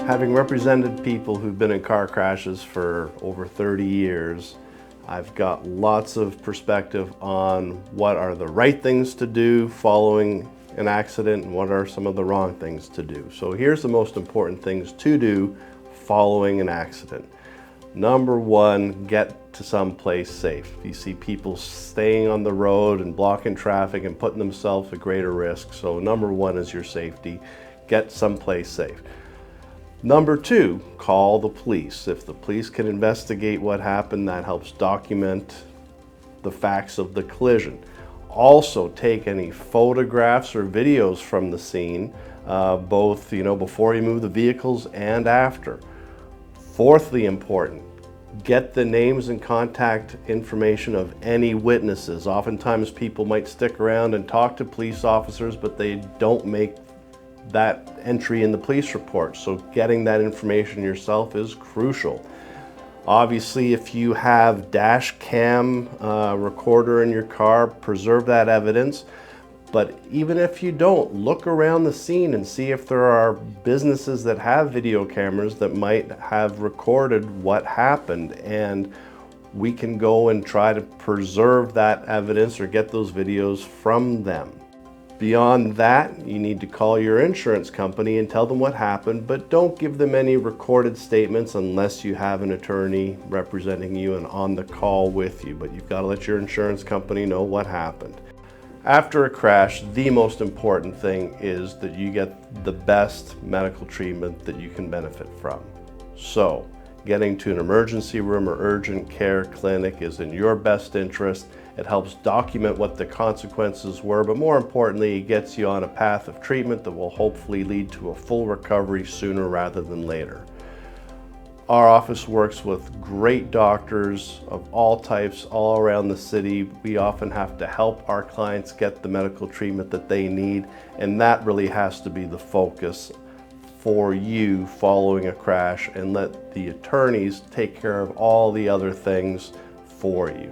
Having represented people who've been in car crashes for over 30 years, I've got lots of perspective on what are the right things to do following an accident and what are some of the wrong things to do. So here's the most important things to do following an accident. Number one, get to someplace safe. You see people staying on the road and blocking traffic and putting themselves at greater risk. So number one is your safety. Get someplace safe. Number two, call the police. If the police can investigate what happened, that helps document the facts of the collision. Also, take any photographs or videos from the scene, both before you move the vehicles and after. Fourthly important, get the names and contact information of any witnesses. Oftentimes people might stick around and talk to police officers, but they don't make that entry in the police report. So getting that information yourself is crucial. Obviously, if you have dash cam recorder in your car, preserve that evidence. But even if you don't, look around the scene and see if there are businesses that have video cameras that might have recorded what happened, and we can go and try to preserve that evidence or get those videos from them. Beyond that, you need to call your insurance company and tell them what happened, but don't give them any recorded statements unless you have an attorney representing you and on the call with you. But you've got to let your insurance company know what happened. After a crash, the most important thing is that you get the best medical treatment that you can benefit from. So, getting to an emergency room or urgent care clinic is in your best interest. It helps document what the consequences were, but more importantly, it gets you on a path of treatment that will hopefully lead to a full recovery sooner rather than later. Our office works with great doctors of all types all around the city. We often have to help our clients get the medical treatment that they need, and that really has to be the focus for you following a crash, and let the attorneys take care of all the other things for you.